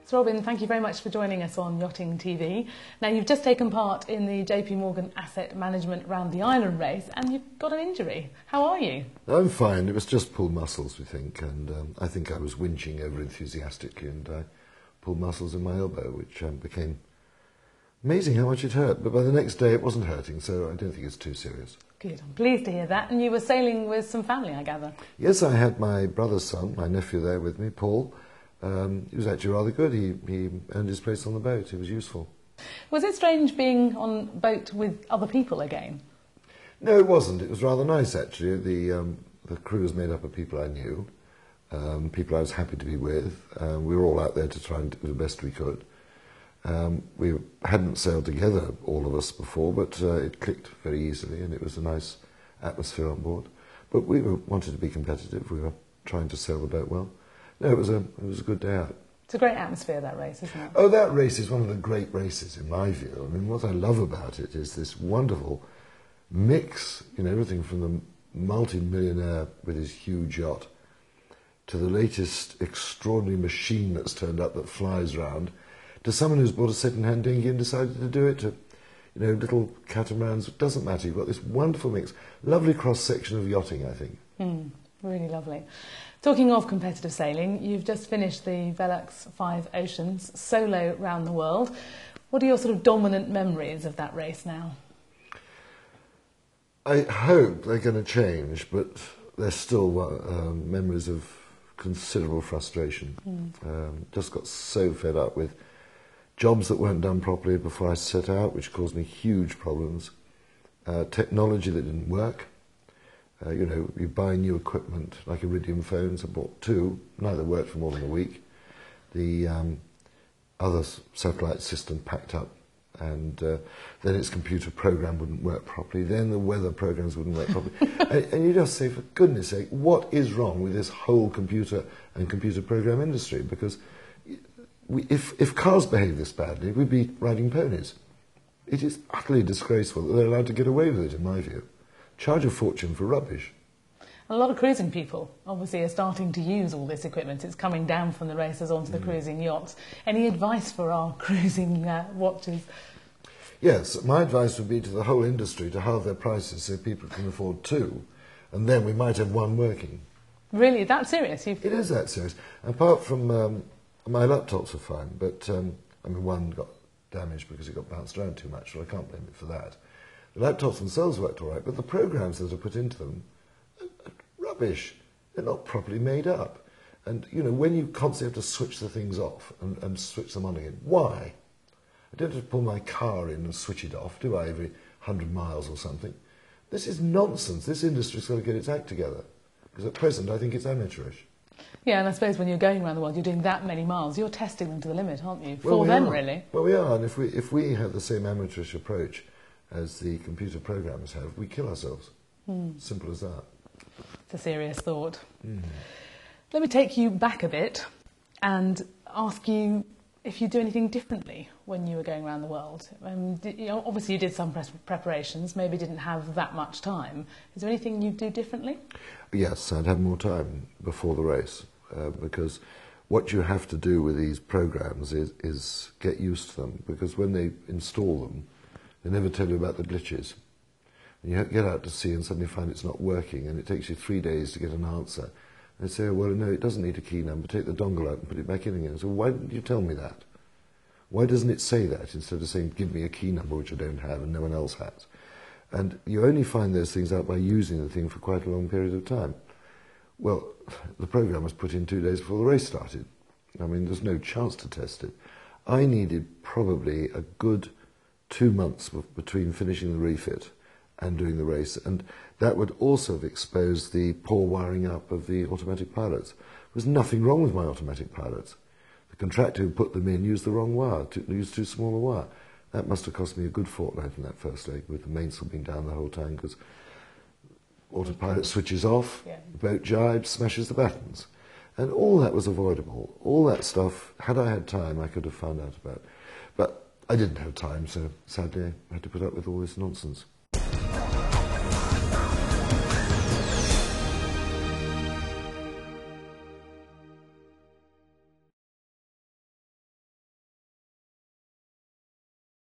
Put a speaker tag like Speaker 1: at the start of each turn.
Speaker 1: So Robin, thank you very much for joining us on Yachting TV. Now, you've just taken part in the JP Morgan Asset Management Round the Island race and you've got an injury. How are you?
Speaker 2: I'm fine. It was just pulled muscles, we think, and I think I was winching over enthusiastically and I pulled muscles in my elbow, which became amazing how much it hurt. But by the next day it wasn't hurting, so I don't think it's too serious.
Speaker 1: Good, I'm pleased to hear that. And you were sailing with some family, I gather?
Speaker 2: Yes, I had my brother's son, my nephew there with me, Paul. He was actually rather good. He earned his place on the boat. He was useful.
Speaker 1: Was it strange being on boat with other people again?
Speaker 2: No, it wasn't. It was rather nice, actually. The crew was made up of people I knew, people I was happy to be with. We were all out there to try and do the best we could. We hadn't sailed together, all of us, before, but it clicked very easily and it was a nice atmosphere on board. But we wanted to be competitive. We were trying to sail the boat well. No, it was a good day out.
Speaker 1: It's a great atmosphere, that race, isn't it?
Speaker 2: Oh, that race is one of the great races, in my view. I mean, what I love about it is this wonderful mix, you know, everything from the multi-millionaire with his huge yacht to the latest extraordinary machine that's turned up that flies round, to someone who's bought a second-hand dinghy and decided to do it, to, you know, little catamarans. It doesn't matter. You've got this wonderful mix. Lovely cross-section of yachting, I think.
Speaker 1: Really lovely. Talking of competitive sailing, you've just finished the Velux 5 Oceans solo round the world. What are your sort of dominant memories of that race now?
Speaker 2: I hope they're going to change, but they're still memories of considerable frustration. Just got so fed up with jobs that weren't done properly before I set out, which caused me huge problems. Technology that didn't work. You know, you buy new equipment, like iridium phones. I bought two, neither worked for more than a week. The other satellite system packed up, and then its computer program wouldn't work properly, then the weather programs wouldn't work properly. and you just say, for goodness sake, what is wrong with this whole computer and computer program industry? Because if cars behave this badly, we'd be riding ponies. It is utterly disgraceful that they're allowed to get away with it, in my view. Charge a fortune for rubbish.
Speaker 1: A lot of cruising people obviously are starting to use all this equipment. It's coming down from the racers onto the cruising yachts. Any advice for our cruising watchers?
Speaker 2: Yes, my advice would be to the whole industry to halve their prices so people can afford two, and then we might have one working.
Speaker 1: Really? That serious?
Speaker 2: It is that serious. Apart from my laptops are fine, but I mean, one got damaged because it got bounced around too much, so I can't blame it for that. The laptops themselves worked all right, but the programs that are put into them are rubbish. They're not properly made up. And, you know, when you constantly have to switch the things off and switch them on again, why? I don't have to pull my car in and switch it off, do I, every 100 miles or something? This is nonsense. This industry's got to get its act together. Because at present, I think it's amateurish.
Speaker 1: Yeah, and I suppose when you're going around the world, you're doing that many miles, you're testing them to the limit, aren't you? For them, really.
Speaker 2: Well, we are, and if we have the same amateurish approach as the computer programmers have, we kill ourselves. Simple as that.
Speaker 1: It's a serious thought. Let me take you back a bit and ask you if you do anything differently when you were going around the world. You know, obviously you did some preparations, maybe didn't have that much time. Is there anything you do differently? Yes,
Speaker 2: I'd have more time before the race, because what you have to do with these programs is get used to them, because when they install them, they never tell you about the glitches. And you get out to sea and suddenly find it's not working, and it takes you 3 days to get an answer. And they say, oh, well, no, it doesn't need a key number. Take the dongle out and put it back in again. So why didn't you tell me that? Why doesn't it say that instead of saying, give me a key number, which I don't have and no one else has? And you only find those things out by using the thing for quite a long period of time. Well, the program was put in 2 days before the race started. I mean, there's no chance to test it. I needed probably a good 2 months between finishing the refit and doing the race, and that would also have exposed the poor wiring up of the automatic pilots. There was nothing wrong with my automatic pilots. The contractor who put them in used the wrong wire, used too small a wire. That must have cost me a good fortnight in that first leg, with the mainsail being down the whole time, because autopilot switches off, the boat jibes, smashes the battens. And all that was avoidable. All that stuff, had I had time, I could have found out about. But I didn't have time, so sadly I had to put up with all this nonsense.